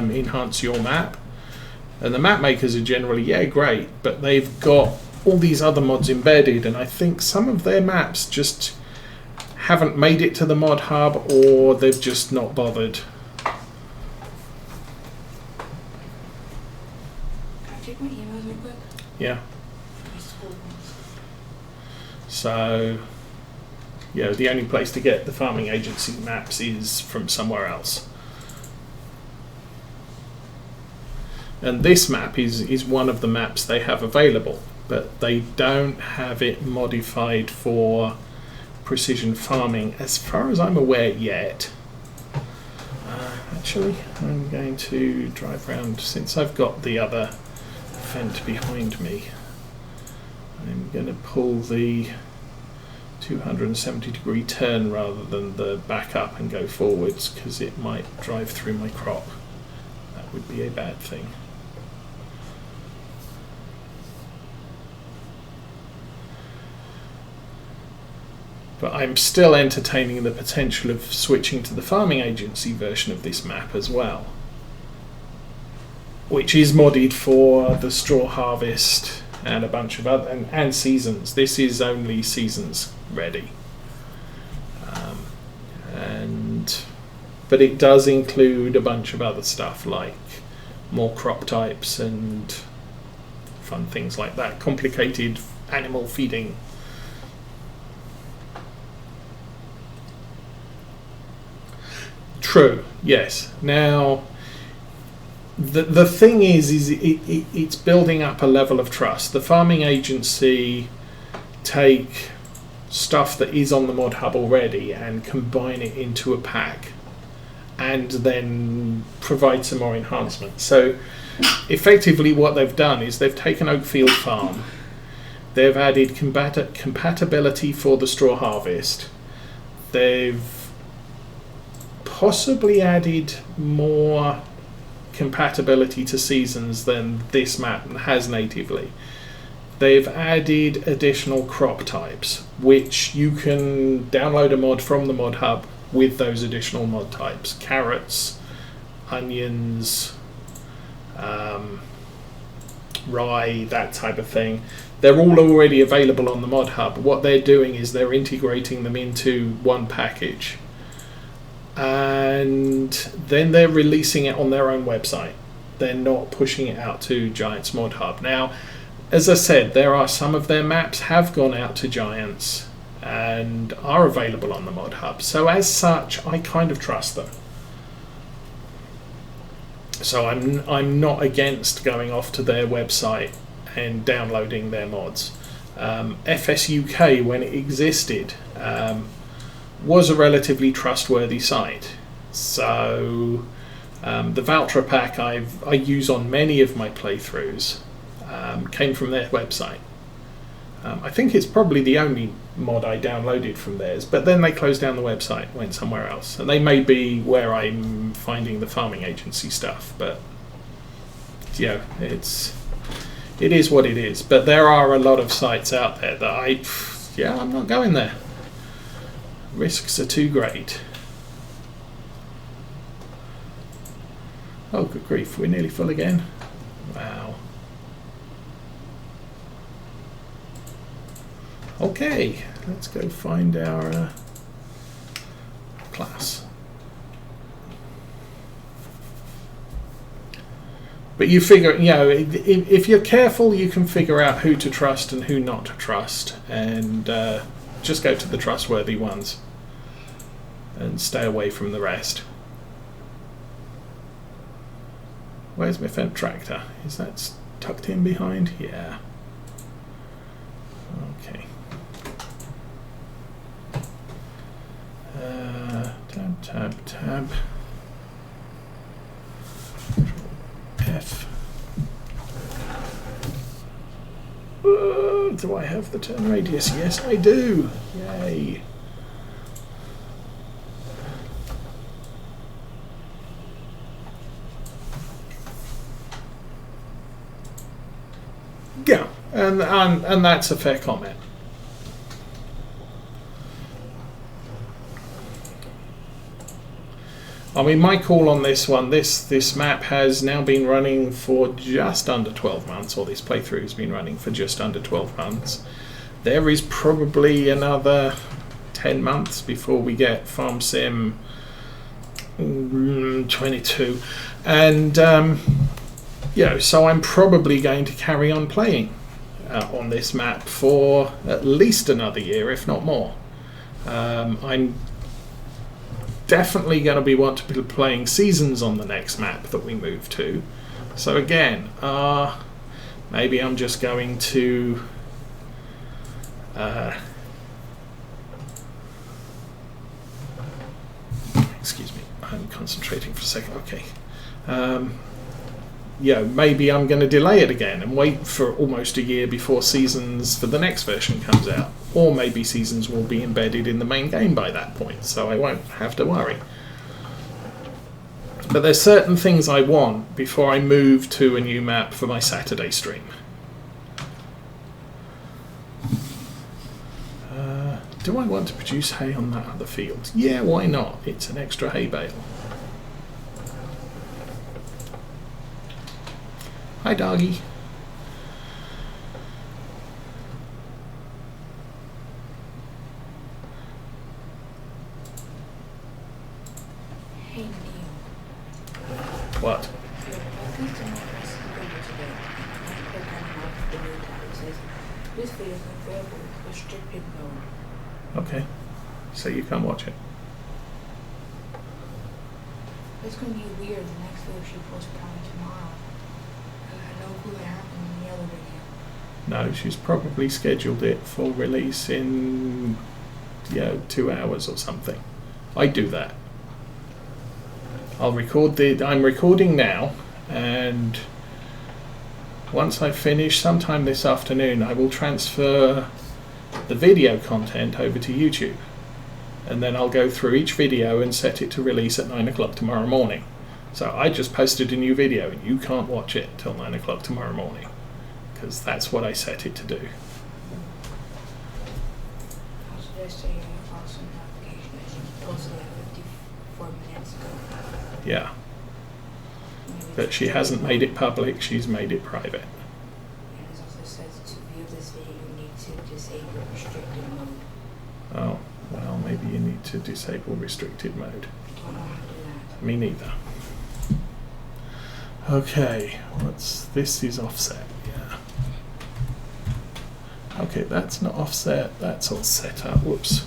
enhance your map. And the map makers are generally, yeah, great, but they've got all these other mods embedded, and I think some of their maps just haven't made it to the mod hub, or they've just not bothered. Can I check my emails real quick? Yeah. So, yeah, the only place to get the farming agency maps is from somewhere else. And this map is one of the maps they have available, but they don't have it modified for precision farming as far as I'm aware yet. Actually, I'm going to drive around, since I've got the other fence behind me. I'm going to pull the 270-degree turn rather than the back up and go forwards, because it might drive through my crop. That would be a bad thing. But I'm still entertaining the potential of switching to the farming agency version of this map as well, which is modded for the straw harvest and a bunch of other and seasons. This is only seasons ready, but it does include a bunch of other stuff like more crop types and fun things like that, complicated animal feeding. True, yes. Now, the thing is it's building up a level of trust. The farming agency take stuff that is on the mod hub already and combine it into a pack and then provide some more enhancements. So effectively what they've done is they've taken Oakfield Farm, they've added compatibility for the straw harvest, they've possibly added more compatibility to seasons than this map has natively. They've added additional crop types, which you can download a mod from the mod hub with those additional mod types. Carrots, onions, rye, that type of thing. They're all already available on the mod hub. What they're doing is they're integrating them into one package, and then they're releasing it on their own website. They're not pushing it out to Giants Mod Hub. Now, as I said, there are some of their maps have gone out to Giants and are available on the Mod Hub. So as such, I kind of trust them. So I'm not against going off to their website and downloading their mods. FS UK, when it existed, was a relatively trustworthy site. So the Valtra pack I use on many of my playthroughs came from their website. I think it's probably the only mod I downloaded from theirs, but then they closed down the website, went somewhere else, and they may be where I'm finding the farming agency stuff, but yeah, it is what it is. But there are a lot of sites out there that I'm not going there. Risks are too great. Oh, good grief, we're nearly full again. Wow. Okay, let's go find our class. But you figure, if you're careful, you can figure out who to trust and who not to trust, and just go to the trustworthy ones and stay away from the rest. Where's my Fendt tractor? Is that tucked in behind? Yeah. Okay. Tab. F. Do I have the turn radius? Yes, I do. Yay. Yeah, and that's a fair comment. I mean, my call on this one, this map has now been running for just under 12 months, or this playthrough has been running for just under 12 months. There is probably another 10 months before we get Farm Sim 22. And, so I'm probably going to carry on playing on this map for at least another year, if not more. I'm definitely going to want to be playing seasons on the next map that we move to. So again, maybe I'm just going to excuse me, I'm concentrating for a second. Okay. Maybe I'm going to delay it again and wait for almost a year before seasons for the next version comes out. Or maybe seasons will be embedded in the main game by that point, so I won't have to worry. But there's certain things I want before I move to a new map for my Saturday stream. Do I want to produce hay on that other field? Yeah, why not? It's an extra hay bale. Hi, doggy. Hey, Neil. What? This video is available with restricted mode. Okay. So you can't watch it. It's going to be weird. The next video she posts probably tomorrow. I know who happened in the other video. No, she's probably scheduled it for release in 2 hours or something. I do that. I'll record I'm recording now, and once I finish sometime this afternoon, I will transfer the video content over to YouTube, and then I'll go through each video and set it to release at 9 o'clock tomorrow morning. So I just posted a new video and you can't watch it till 9 o'clock tomorrow morning, because that's what I set it to do. I'll suggest you also notification as you posted it 54 minutes ago. Yeah. But she hasn't made it public, she's made it private. And it also says to view this video you need to disable restricted mode. Oh, well, maybe you need to disable restricted mode. I don't know how to do that. Me neither. Okay, this is offset, yeah. Okay, that's not offset, that's all set up, whoops.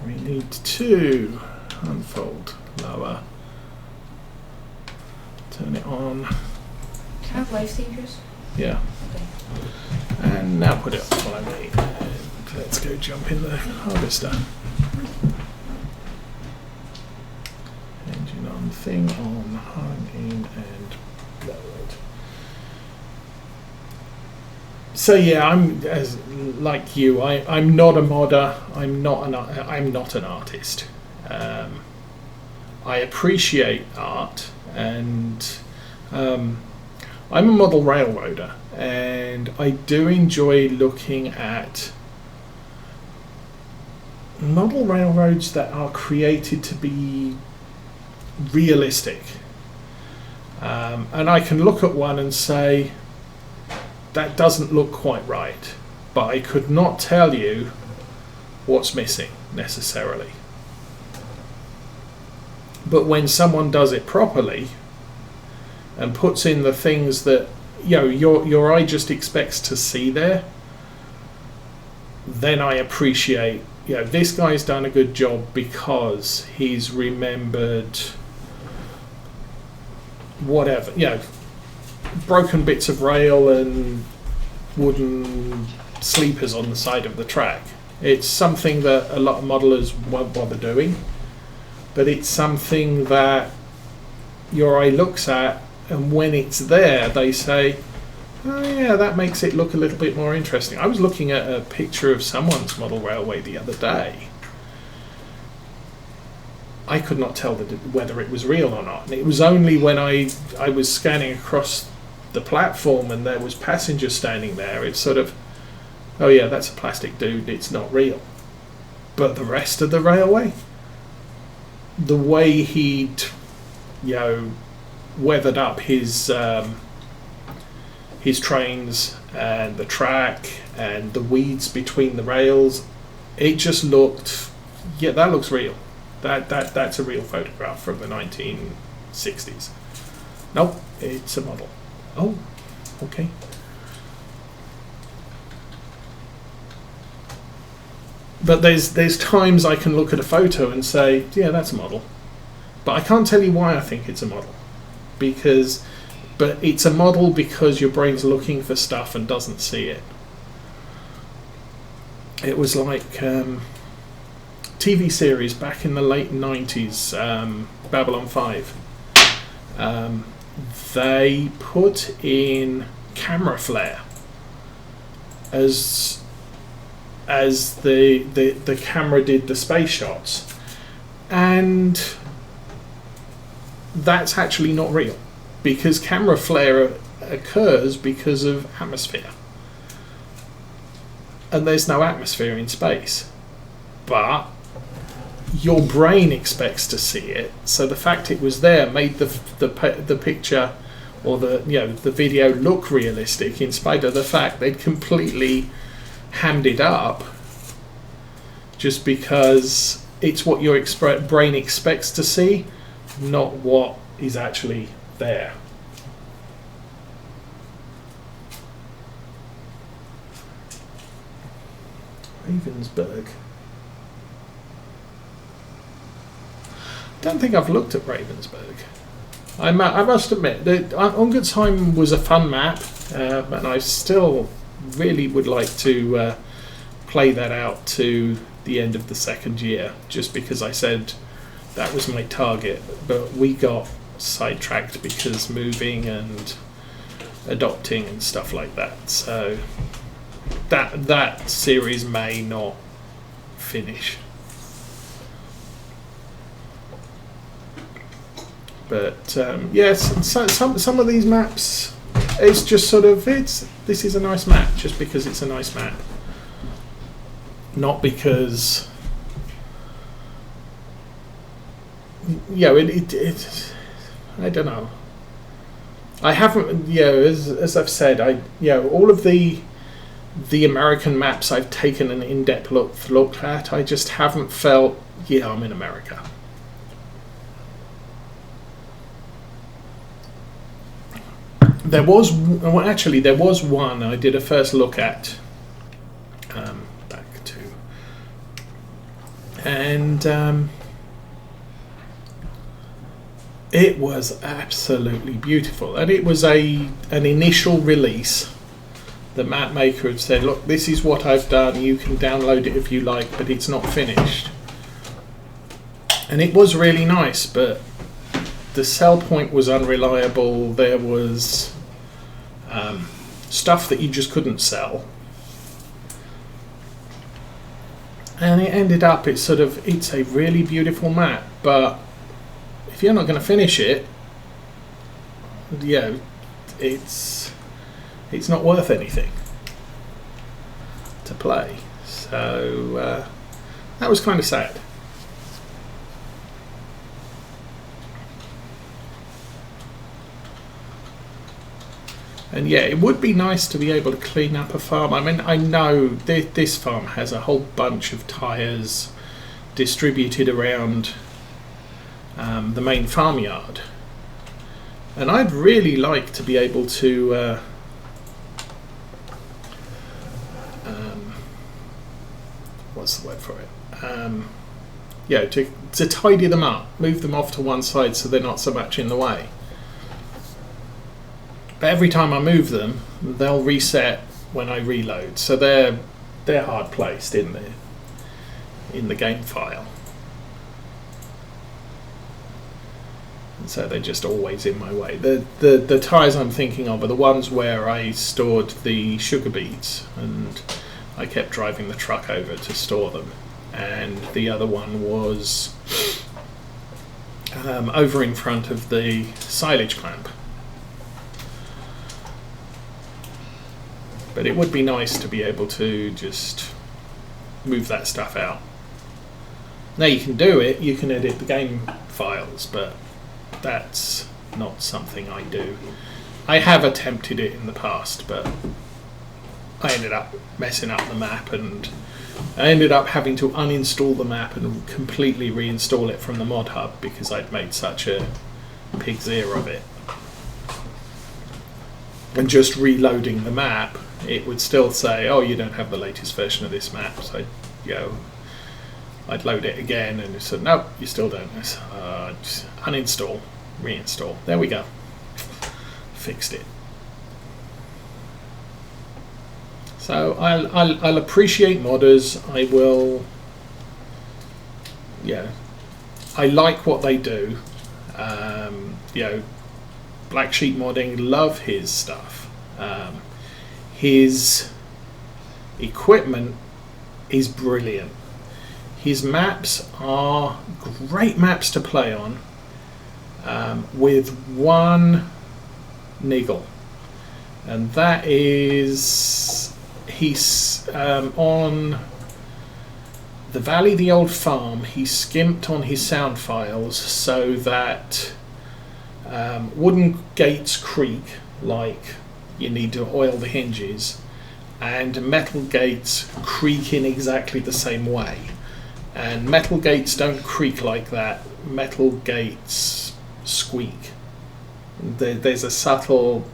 We need to unfold, lower, turn it on. Can I have lifesavers? Yeah. Okay. And now put it on what I need. And let's go jump in the harvester. Engine on, thing on, hung in and lowered. So yeah, like you. I'm not a modder. I'm not an artist. I appreciate art, and I'm a model railroader, and I do enjoy looking at model railroads that are created to be realistic. And I can look at one and say, that doesn't look quite right, but I could not tell you what's missing necessarily. But when someone does it properly and puts in the things that your eye just expects to see there, then I appreciate, this guy's done a good job because he's remembered whatever, broken bits of rail and wooden sleepers on the side of the track. It's something that a lot of modelers won't bother doing, but it's something that your eye looks at, and when it's there they say, oh yeah, that makes it look a little bit more interesting. I was looking at a picture of someone's model railway the other day. I could not tell whether it was real or not, and it was only when I was scanning across the platform and there was passengers standing there, it's sort of, oh yeah, that's a plastic dude, it's not real. But the rest of the railway, the way he'd, you know, weathered up his trains and the track and the weeds between the rails, it just looked, yeah, that looks real. That's a real photograph from the 1960s. Nope, it's a model. Oh, okay. But there's times I can look at a photo and say, yeah, that's a model. But I can't tell you why I think it's a model. But it's a model because your brain's looking for stuff and doesn't see it. It was like TV series back in the late 90s, Babylon 5. They put in camera flare as the camera did the space shots, and that's actually not real, because camera flare occurs because of atmosphere, and there's no atmosphere in space, but your brain expects to see it, so the fact it was there made the picture or the video look realistic, in spite of the fact they'd completely hammed it up, just because it's what your brain expects to see, not what is actually there. Ravensburg. Don't think I've looked at Ravensburg. I must admit that On Good Time was a fun map, and I still really would like to play that out to the end of the second year, just because I said that was my target, but we got sidetracked because moving and adopting and stuff like that, so that series may not finish. But yes, some of these maps, it's just sort of, this is a nice map just because it's a nice map, not because, it I don't know. I haven't, as I've said, all of the American maps I've taken an in-depth look at, I just haven't felt, I'm in America. There was one I did a first look at, back to, and it was absolutely beautiful, and it was an initial release. The map maker had said, look, this is what I've done, you can download it if you like, but it's not finished. And it was really nice, but the sell point was unreliable. There was stuff that you just couldn't sell, and it ended up, it's a really beautiful map, but if you're not going to finish it, it's not worth anything to play. So that was kind of sad. And it would be nice to be able to clean up a farm. I mean, I know this farm has a whole bunch of tyres distributed around the main farmyard, and I'd really like to be able to what's the word for it? To tidy them up, move them off to one side so they're not so much in the way. But every time I move them, they'll reset when I reload, so they're hard placed in the game file, and so they're just always in my way. The tyres I'm thinking of are the ones where I stored the sugar beets, and I kept driving the truck over to store them, and the other one was over in front of the silage clamp. But it would be nice to be able to just move that stuff out. Now you can do it, you can edit the game files, but that's not something I do. I have attempted it in the past, but I ended up messing up the map, and I ended up having to uninstall the map and completely reinstall it from the mod hub because I'd made such a pig's ear of it. And just reloading the map, it would still say, oh, you don't have the latest version of this map. So, I'd load it again and it said, no, you still don't. Just uninstall, reinstall. There we go. Fixed it. So I'll appreciate modders. I will. I like what they do. Black Sheep Modding, love his stuff. His equipment is brilliant. His maps are great maps to play on, with one niggle, and that is he's on the Valley, the Old Farm. He skimped on his sound files so that wooden gates creak like you need to oil the hinges, and metal gates creak in exactly the same way. And metal gates don't creak like that. Metal gates squeak. There's a subtle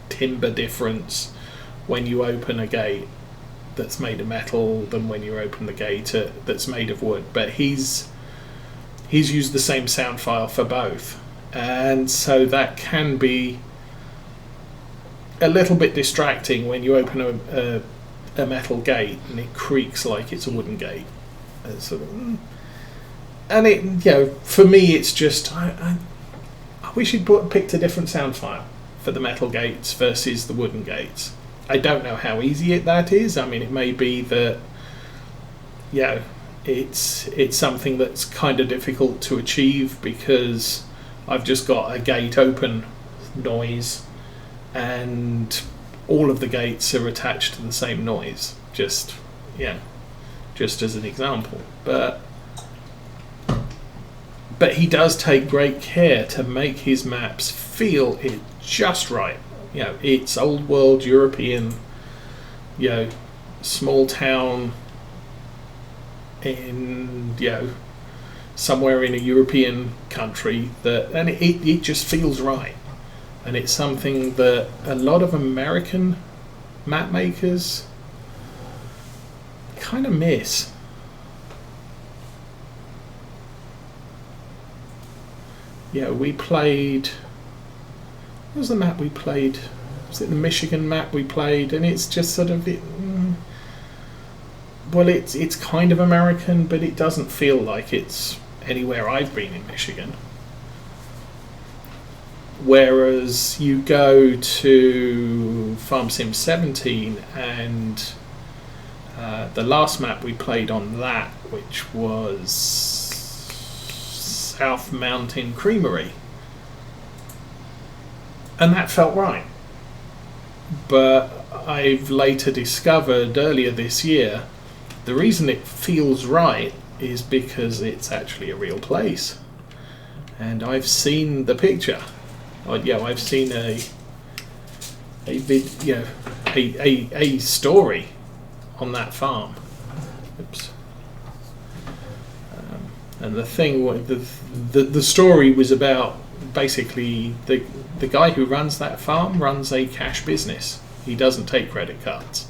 timbre difference when you open a gate that's made of metal than when you open the gate that's made of wood. But he's used the same sound file for both, and so that can be a little bit distracting when you open a metal gate and it creaks like it's a wooden gate. And it, for me, it's just I wish he'd picked a different sound file for the metal gates versus the wooden gates. I don't know how easy that is. I mean, it may be that it's something that's kind of difficult to achieve because I've just got a gate open noise and all of the gates are attached to the same noise. Just as an example. But he does take great care to make his maps feel it just right. It's old world European, small town in, somewhere in a European country, and it just feels right. And it's something that a lot of American map makers kind of miss. We played. What was the map we played? Was it the Michigan map we played? And it's just sort of it's kind of American, but it doesn't feel like it's anywhere I've been in Michigan. Whereas you go to Farm Sim 17 and the last map we played on that, which was South Mountain Creamery, and that felt right. But I've later discovered earlier this year the reason it feels right is because it's actually a real place, and I've seen the picture. I've seen a story on that farm. Oops. And the thing, the story was about basically the guy who runs that farm runs a cash business. He doesn't take credit cards,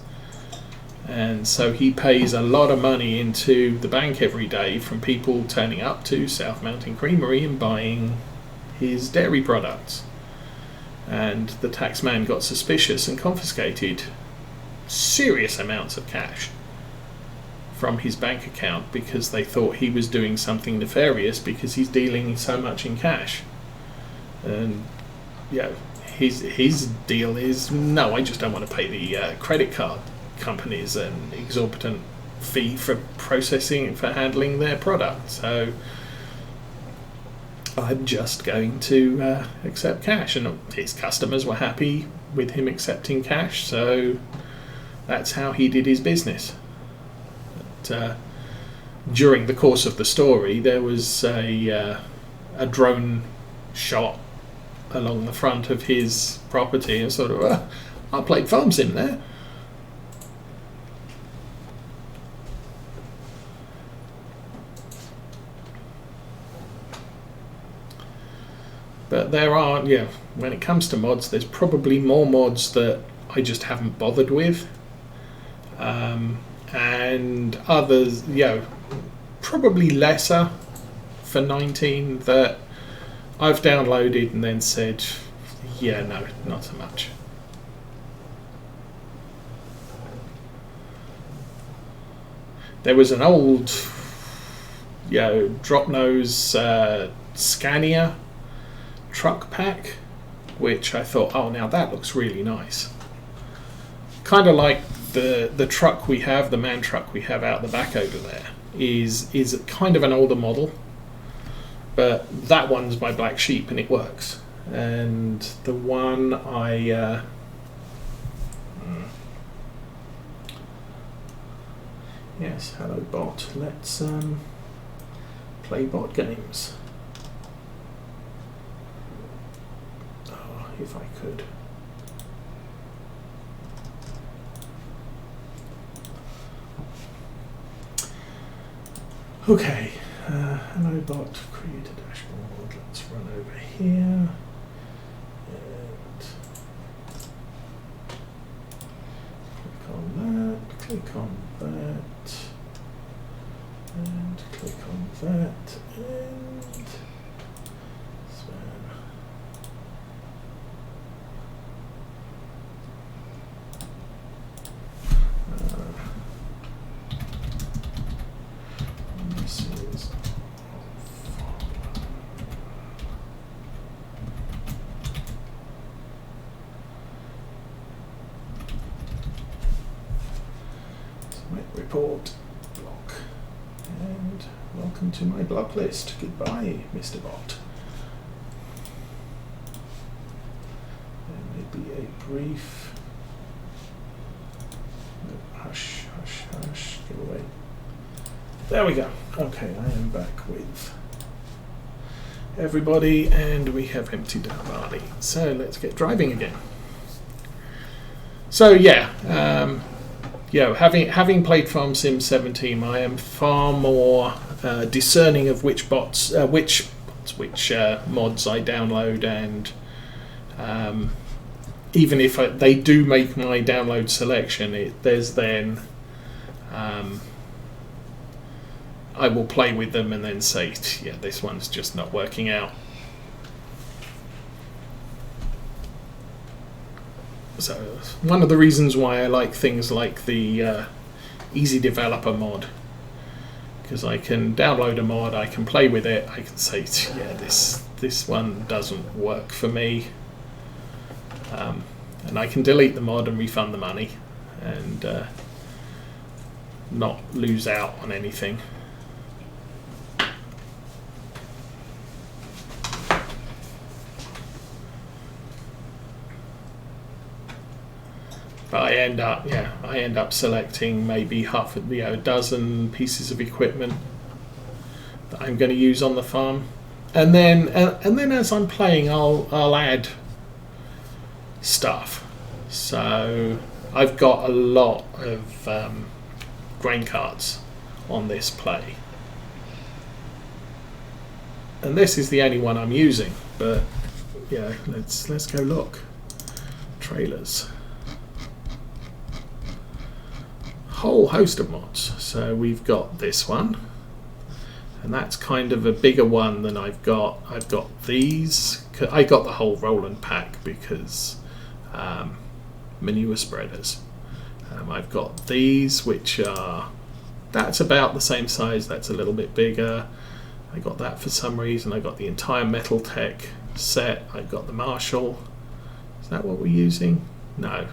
and so he pays a lot of money into the bank every day from people turning up to South Mountain Creamery and buying his dairy products. And the taxman got suspicious and confiscated serious amounts of cash from his bank account because they thought he was doing something nefarious because he's dealing so much in cash. And his deal is, no, I just don't want to pay the credit card companies an exorbitant fee for processing, for handling their product. So I'm just going to accept cash. And his customers were happy with him accepting cash, so that's how he did his business. But, during the course of the story, there was a drone shot along the front of his property, and sort of, I played farm sim there. But there are, yeah, when it comes to mods, there's probably more mods that I just haven't bothered with. And others, probably lesser for 19 that I've downloaded and then said, yeah, no, not so much. There was an old, drop nose Scania truck pack, which I thought, oh, now that looks really nice. Kind of like the truck we have, the man truck we have out the back over there, is kind of an older model, but that one's my black sheep and it works. And the one yes, hello bot, let's play bot games. Oh, if I could. Okay, hello bot, create a dashboard, let's run over here, and click on that, and click on that, and span. This is submit report block, and welcome to my block list. Goodbye, Mr. Bot. There may be a brief hush, get away. There we go. Okay, I am back with everybody, and we have emptied our barley. So let's get driving again. So having played Farm Sim 17, I am far more discerning of which mods I download, and even if they do make my download selection, there's then I will play with them and then say, yeah, this one's just not working out. So one of the reasons why I like things like the Easy Developer mod, because I can download a mod, I can play with it, I can say, yeah, this one doesn't work for me, and I can delete the mod and refund the money and not lose out on anything. But I end up selecting maybe half a dozen pieces of equipment that I'm going to use on the farm, and then as I'm playing, I'll add stuff. So I've got a lot of grain carts on this play, and this is the only one I'm using. But yeah, let's go look. Trailers. Whole host of mods. So we've got this one, and that's kind of a bigger one than I've got these. I got the whole Roland pack because manure spreaders. I've got these, which that's about the same size, that's a little bit bigger. I got that for some reason. I got the entire Metal Tech set. I've got the Marshall. Is that what we're using? No,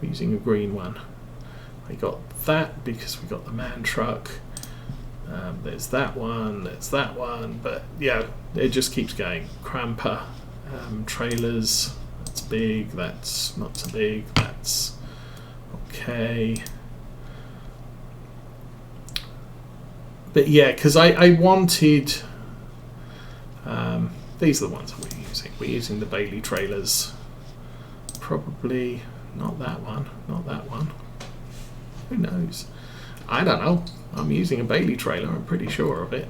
we're using a green one. I got that because we got the man truck. There's that one, but yeah, it just keeps going. Cramper, trailers, that's big, that's not so big, that's okay. But yeah, because I wanted, these are the ones we're using. We're using the Bailey trailers. Probably not that one, not that one. Who knows? I don't know. I'm using a Bailey trailer, I'm pretty sure of it.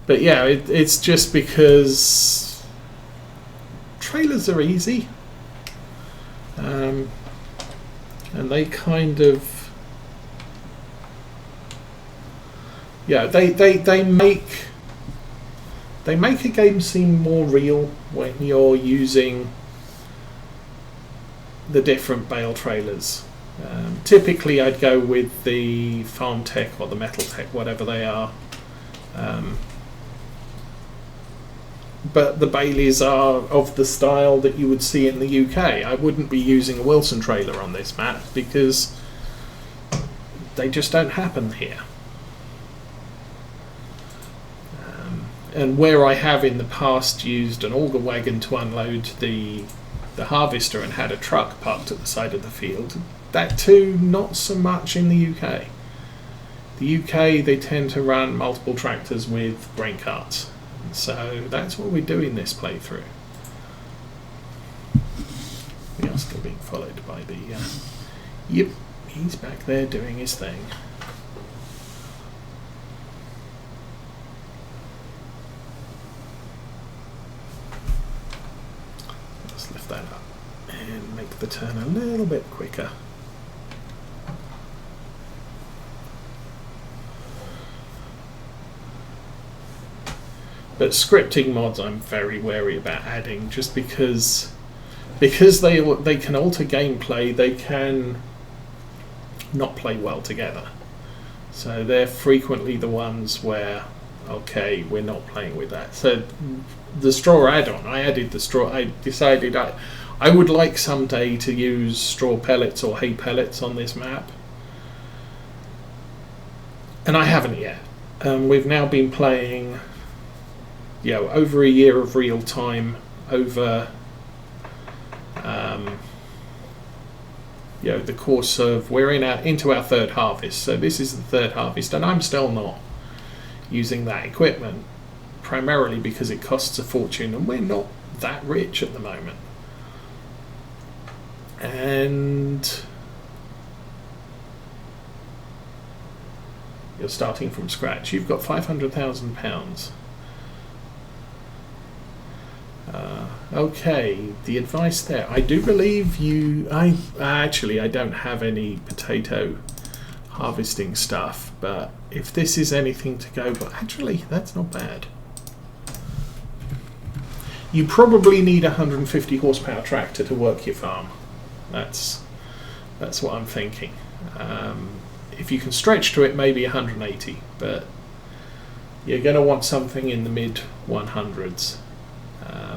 But yeah, it's just because trailers are easy. And they kind of, yeah, they make a game seem more real when you're using the different bale trailers. Typically I'd go with the Farm Tech or the Metal Tech, whatever they are. But the Baileys are of the style that you would see in the UK. I wouldn't be using a Wilson trailer on this map because they just don't happen here. And where I have in the past used an auger wagon to unload the harvester and had a truck parked at the side of the field, that too not so much in the UK. The UK, they tend to run multiple tractors with grain carts. So that's what we do in this playthrough. We are still being followed by the... yep, he's back there doing his thing. Let's lift that up and make the turn a little bit quicker. But scripting mods I'm very wary about adding, just because they can alter gameplay, they can not play well together. So they're frequently the ones where, okay, we're not playing with that. So the straw add-on, I added the straw. I decided I would like someday to use straw pellets or hay pellets on this map, and I haven't yet. We've now been playing, over a year of real time over the course of, we're into our third harvest. So this is the third harvest, and I'm still not using that equipment, primarily because it costs a fortune and we're not that rich at the moment. And you're starting from scratch. You've got £500,000. Okay, the advice there. I do believe you... I don't have any potato harvesting stuff, but if this is anything to go... But actually, that's not bad. You probably need a 150 horsepower tractor to work your farm. That's what I'm thinking. If you can stretch to it, maybe 180, but you're going to want something in the mid 100s.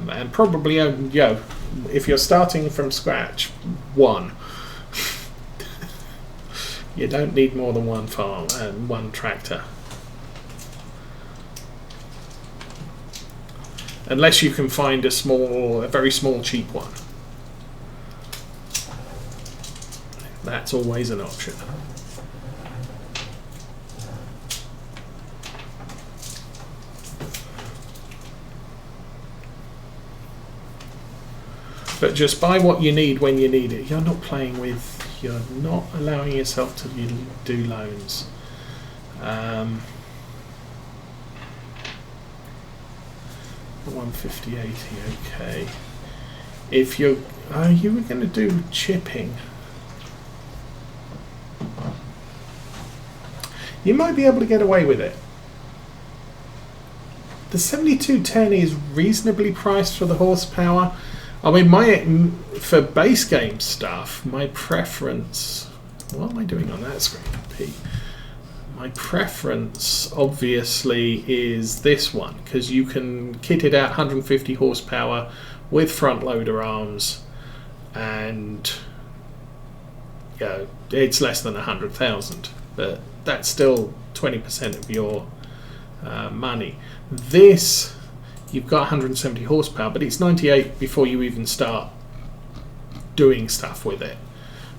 And probably, if you're starting from scratch, one. You don't need more than one farm and one tractor. Unless you can find a very small, cheap one. That's always an option. But just buy what you need when you need it. You're not allowing yourself to do loans. 150.80, okay. If you were going to do chipping, you might be able to get away with it. The 7210 is reasonably priced for the horsepower. I mean, for base game stuff, my preference... What am I doing on that screen, P? My preference, obviously, is this one, because you can kit it out 150 horsepower with front loader arms, and it's less than 100,000, but that's still 20% of your money. This... You've got 170 horsepower, but it's 98 before you even start doing stuff with it.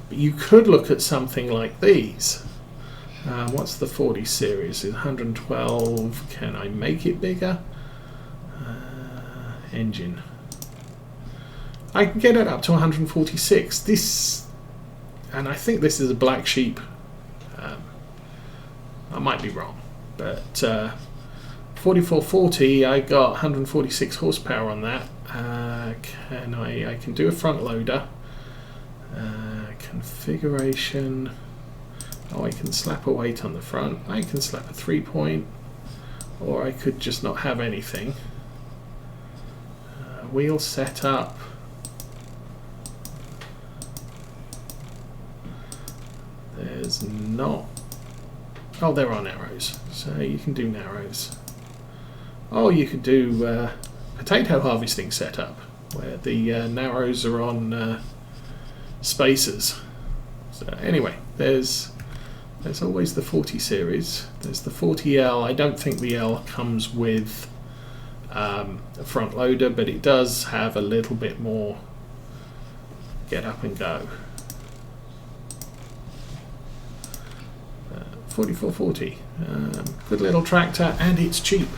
But you could look at something like these. What's the 40 series? 112. Can I make it bigger? Engine. I can get it up to 146. This, and I think this is a black sheep. I might be wrong, but 4440. I got 146 horsepower on that. I can do a front loader. Configuration. Oh, I can slap a weight on the front. I can slap a 3-point, or I could just not have anything. Wheel setup. There's not. Oh, there are narrows, so you can do narrows. Oh, you could do potato harvesting setup, where the narrows are on spacers. So anyway, there's always the 40 series. There's the 40L. I don't think the L comes with a front loader, but it does have a little bit more get up and go. 4440. Good little tractor, and it's cheap.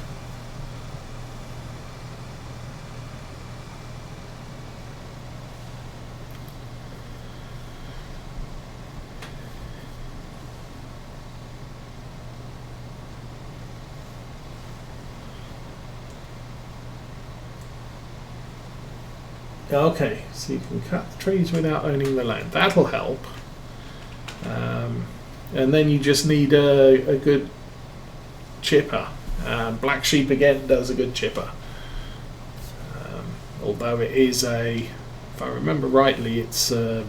Okay, so you can cut the trees without owning the land. That'll help. And then you just need a good chipper. Black Sheep again does a good chipper. Although it is if I remember rightly, it's a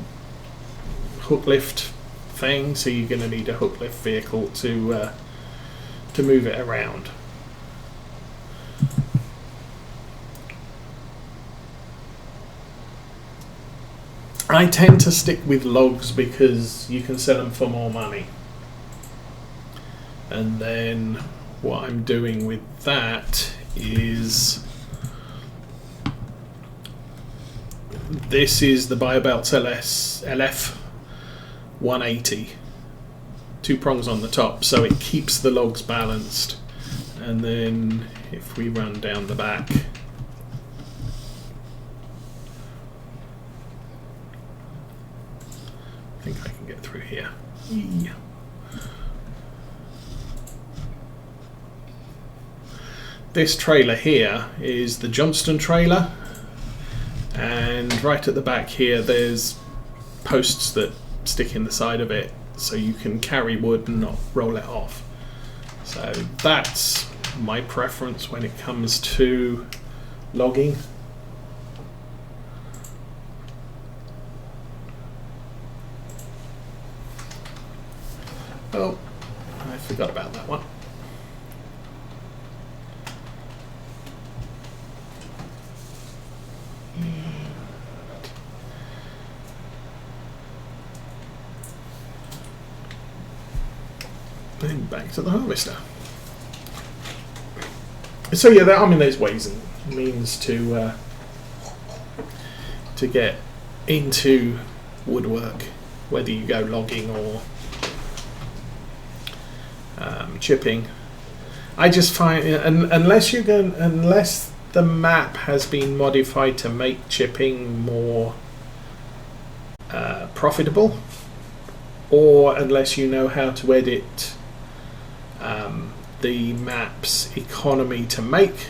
hook lift thing, so you're going to need a hook lift vehicle to move it around. I tend to stick with logs because you can sell them for more money. And then what I'm doing with that is, this is the Biobelts LF 180. 2 prongs on the top, so it keeps the logs balanced. And then if we run down the back, I think I can get through here. Yeah. This trailer here is the Johnston trailer, and right at the back here there's posts that stick in the side of it so you can carry wood and not roll it off. So that's my preference when it comes to logging. Oh, I forgot about that one. Then back to the harvester. So yeah, I mean, there's ways and means to get into woodwork, whether you go logging or chipping. I just find, unless the map has been modified to make chipping more profitable, or unless you know how to edit the map's economy to make